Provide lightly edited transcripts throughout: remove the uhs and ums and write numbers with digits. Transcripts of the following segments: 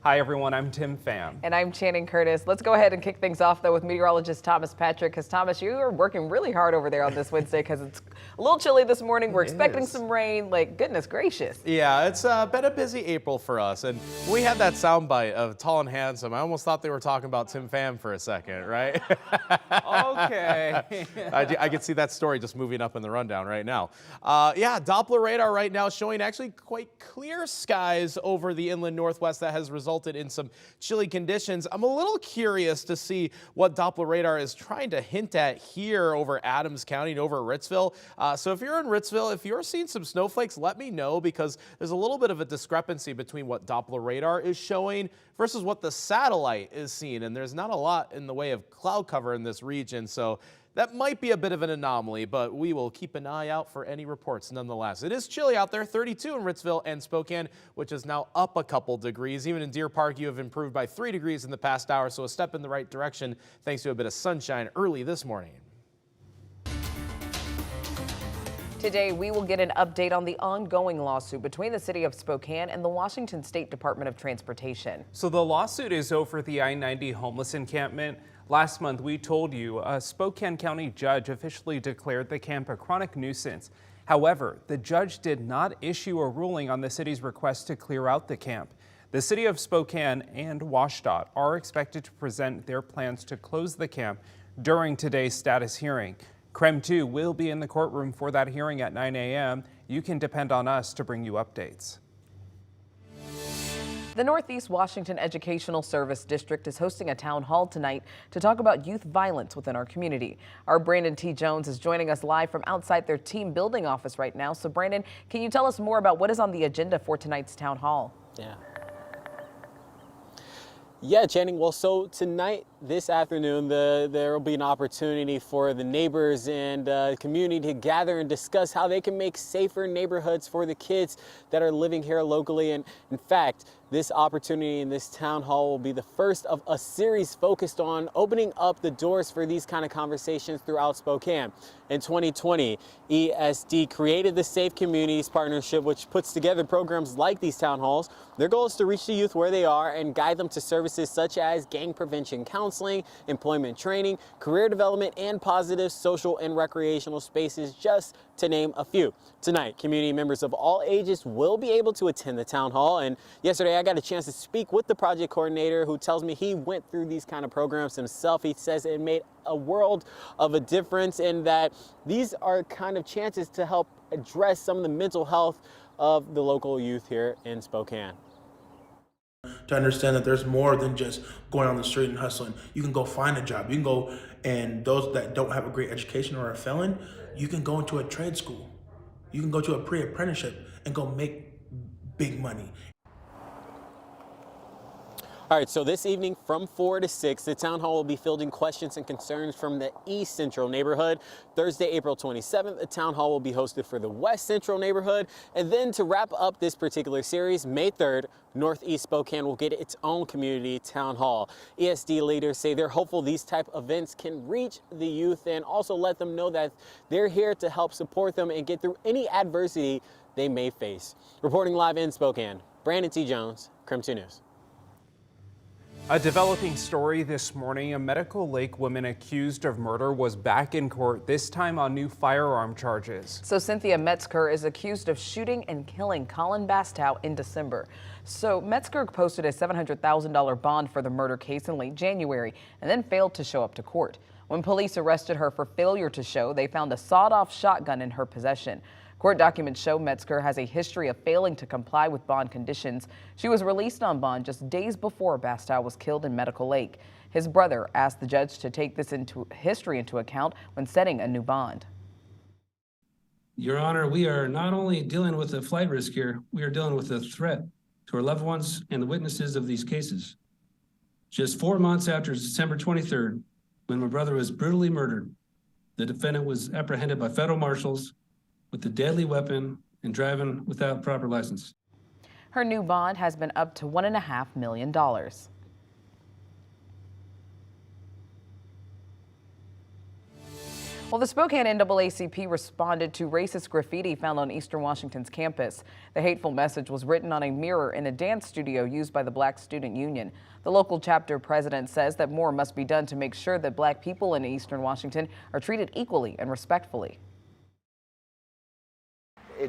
Hi everyone, I'm Tim Pham. And I'm Channing Curtis. Let's go ahead and kick things off though with meteorologist Thomas Patrick, because Thomas, you are working really hard over there on this Wednesday because it's a little chilly this morning. We're expecting some rain, like goodness gracious. Yeah, it's been a busy April for us, and we had that soundbite of Tall and Handsome. I almost thought they were talking about Tim Pham for a second, right? Okay. I could see that story just moving up in the rundown right now. Yeah, Doppler radar right now showing actually quite clear skies over the inland northwest that has resulted in some chilly conditions. I'm a little curious to see what Doppler radar is trying to hint at here over Adams County and over Ritzville. So if you're in Ritzville, if you're seeing some snowflakes, let me know, because there's a little bit of a discrepancy between what Doppler radar is showing versus what the satellite is seeing. And there's not a lot in the way of cloud cover in this region. So that might be a bit of an anomaly, but we will keep an eye out for any reports nonetheless. It is chilly out there, 32 in Ritzville and Spokane, which is now up a couple degrees. Even in Deer Park, you have improved by 3 degrees in the past hour, so a step in the right direction thanks to a bit of sunshine early this morning. Today, we will get an update on the ongoing lawsuit between the city of Spokane and the Washington State Department of Transportation. So the lawsuit is over the I-90 homeless encampment. Last month, we told you a Spokane County judge officially declared the camp a chronic nuisance. However, the judge did not issue a ruling on the city's request to clear out the camp. The city of Spokane and WashDOT are expected to present their plans to close the camp during today's status hearing. KREM 2 will be in the courtroom for that hearing at 9 a.m. You can depend on us to bring you updates. The Northeast Washington Educational Service District is hosting a town hall tonight to talk about youth violence within our community. Our Brandon T. Jones is joining us live from outside their team building office right now. So Brandon, can you tell us more about what is on the agenda for tonight's town hall? Yeah, Channing. Well, so tonight, this afternoon, there will be an opportunity for the neighbors and community to gather and discuss how they can make safer neighborhoods for the kids that are living here locally. And in fact, this opportunity in this town hall will be the first of a series focused on opening up the doors for these kind of conversations throughout Spokane. In 2020, ESD created the Safe Communities Partnership, which puts together programs like these town halls. Their goal is to reach the youth where they are and guide them to services such as gang prevention counseling, employment training, career development, and positive social and recreational spaces, just to name a few. Tonight, community members of all ages will be able to attend the town hall. And yesterday, I got a chance to speak with the project coordinator, who tells me he went through these kind of programs himself. He says it made a world of a difference, and that these are kind of chances to help address some of the mental health of the local youth here in Spokane. To understand that there's more than just going on the street and hustling. You can go find a job. You can go, and those that don't have a great education or are a felon, you can go into a trade school. You can go to a pre-apprenticeship and go make big money. All right, so this evening from 4 to 6, the town hall will be fielding questions and concerns from the East Central neighborhood. Thursday, April 27th, the town hall will be hosted for the West Central neighborhood. And then to wrap up this particular series, May 3rd, Northeast Spokane will get its own community town hall. ESD leaders say they're hopeful these type of events can reach the youth and also let them know that they're here to help support them and get through any adversity they may face. Reporting live in Spokane, Brandon T. Jones, KREM 2 News. A developing story this morning. A Medical Lake woman accused of murder was back in court, this time on new firearm charges. So Cynthia Metzger is accused of shooting and killing Colin Bastow in December. So Metzger posted a $700,000 bond for the murder case in late January and then failed to show up to court. When police arrested her for failure to show, they found a sawed-off shotgun in her possession. Court documents show Metzger has a history of failing to comply with bond conditions. She was released on bond just days before Bastow was killed in Medical Lake. His brother asked the judge to take this history into account when setting a new bond. Your Honor, we are not only dealing with a flight risk here, we are dealing with a threat to our loved ones and the witnesses of these cases. Just 4 months after December 23rd, when my brother was brutally murdered, the defendant was apprehended by federal marshals with a deadly weapon and driving without proper license. Her new bond has been up to $1.5 million. Well, the Spokane NAACP responded to racist graffiti found on Eastern Washington's campus. The hateful message was written on a mirror in a dance studio used by the Black Student Union. The local chapter president says that more must be done to make sure that Black people in Eastern Washington are treated equally and respectfully.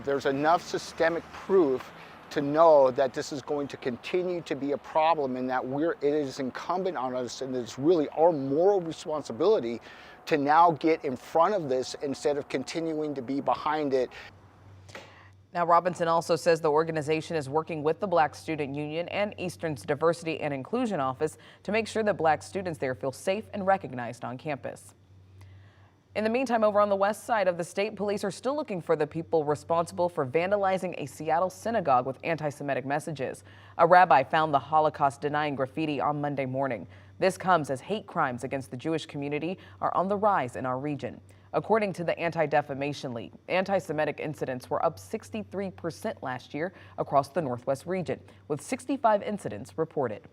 There's enough systemic proof to know that this is going to continue to be a problem, and that it is incumbent on us, and it's really our moral responsibility to now get in front of this instead of continuing to be behind it. Now, Robinson also says the organization is working with the Black Student Union and Eastern's Diversity and Inclusion Office to make sure that Black students there feel safe and recognized on campus. In the meantime, over on the west side of the state, police are still looking for the people responsible for vandalizing a Seattle synagogue with anti-Semitic messages. A rabbi found the Holocaust-denying graffiti on Monday morning. This comes as hate crimes against the Jewish community are on the rise in our region. According to the Anti-Defamation League, anti-Semitic incidents were up 63% last year across the Northwest region, with 65 incidents reported.